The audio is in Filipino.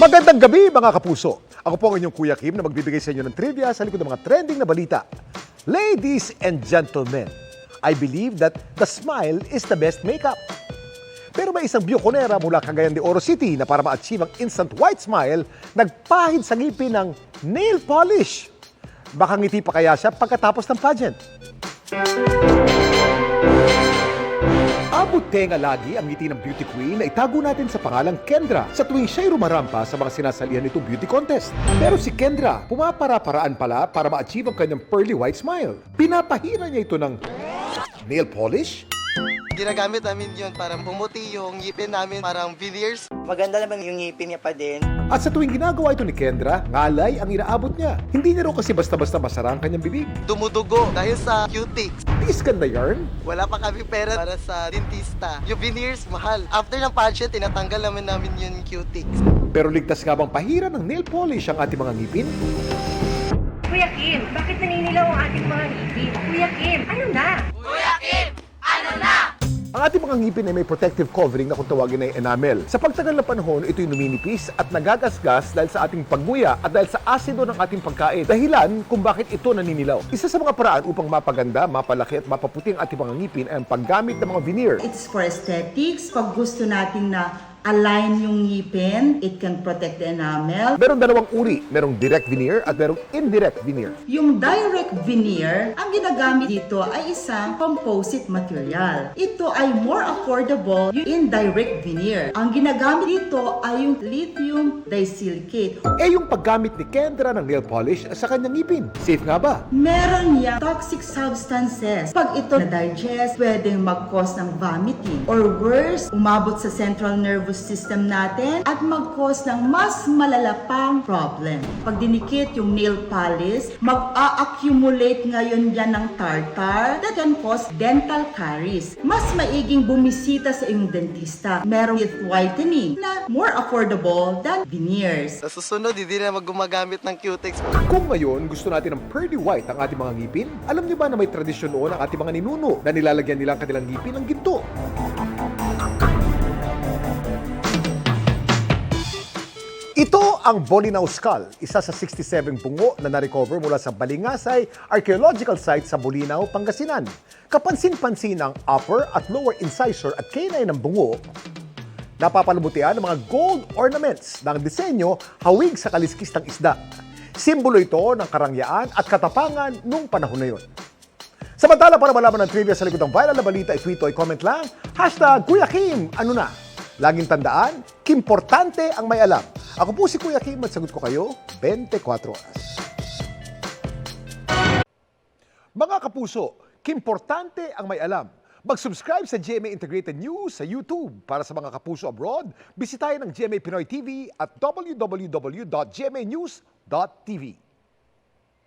Magandang gabi mga kapuso. Ako po ang inyong Kuya Kim na magbibigay sa inyo ng trivia sa likod ng mga trending na balita. Ladies and gentlemen, I believe that the smile is the best makeup. Pero may isang biyukonera mula Cagayan de Oro City na para ma-achieve ang instant white smile, nagpahid sa ngipin ng nail polish. Baka ngiti pa kaya siya pagkatapos ng pageant. Abot tenga lagi ang ngiti ng beauty queen na itago natin sa pangalang Kendra sa tuwing siya'y rumarampa sa mga sinasalihan nitong beauty contest. Pero si Kendra, pumapara-paraan pala para ma-achieve ang kanyang pearly white smile. Pinapahira niya ito ng nail polish, Ginagamit namin yun para pumuti yung ngipin namin, parang veneers. Maganda naman yung ngipin niya pa din. at sa tuwing ginagawa ito ni Kendra, ngalay ang inaabot niya. Hindi niya raw kasi basta-basta masara ang kanyang bibig. Dumudugo dahil sa cutics. Tiis ganda yarn. Wala pa kami pera para sa dentista. Yung veneers, mahal. After ng pageant, tinatanggal namin yung cutics. Pero ligtas nga bang pahira ng nail polish ang ating mga ngipin? Kuya Kim, bakit naninilaw ang ating mga ngipin? Kuya Kim, ano na? Ang ating mga ngipin ay may protective covering na kung tawagin ay enamel. Sa pagtagal na panahon, ito'y numinipis at nagagasgas dahil sa ating pagguya at dahil sa asido ng ating pagkain. Dahilan kung bakit ito naninilaw. Isa sa mga paraan upang mapaganda, mapalaki at mapaputi ang ating mga ngipin ay ang paggamit ng mga veneer. It's for aesthetics. Pag gusto natin na align yung ngipin, it can protect the enamel. Merong dalawang uri. Merong direct veneer at merong indirect veneer. Yung direct veneer, ang ginagamit dito ay isang composite material. Ito ay more affordable yung indirect veneer. Ang ginagamit dito ay yung lithium disilicate. Eh yung paggamit ni Kendra ng nail polish sa kanyang ngipin. Safe nga ba? Meron niyang toxic substances. Pag ito na-digest, pwedeng mag-cause ng vomiting. Or worse, umabot sa central nervous system natin at mag-cause ng mas malala pang problem. Pag dinikit yung nail polish, mag-a-accumulate ngayon yan ng tartar that can cause dental caries. Mas maiging bumisita sa iyong dentista. Merong teeth whitening na more affordable than veneers. Sa susunod, hindi na gumagamit ng cutics. Kung ngayon gusto natin ng pearly white ang ating mga ngipin, alam niyo ba na may tradisyon noon ang ating mga ninuno na nilalagyan nila ang kanilang ngipin ng ginto? Ito ang Bolinao Skull, isa sa 67 bungo na na-recover mula sa Balingasay Archaeological Site sa Bolinao, Pangasinan. Kapansin-pansin ang upper at lower incisor at canine ng bungo. Napapalubutian ng mga gold ornaments na ang disenyo hawig sa kaliskis ng isda. Simbolo ito ng karangyaan at katapangan nung panahon na yun. Samantala, para malaman ng trivia sa likod ng viral na balita, i-tweet o i-comment lang, #Kuya Kim, ano na? Laging tandaan, kimportante ang may alam. Ako po si Kuya Kim at sagot ko kayo 24 oras. Mga kapuso, kimportante ang may alam. Mag-subscribe sa GMA Integrated News sa YouTube. Para sa mga kapuso abroad, bisitahin ang GMA Pinoy TV at www.gmanews.tv.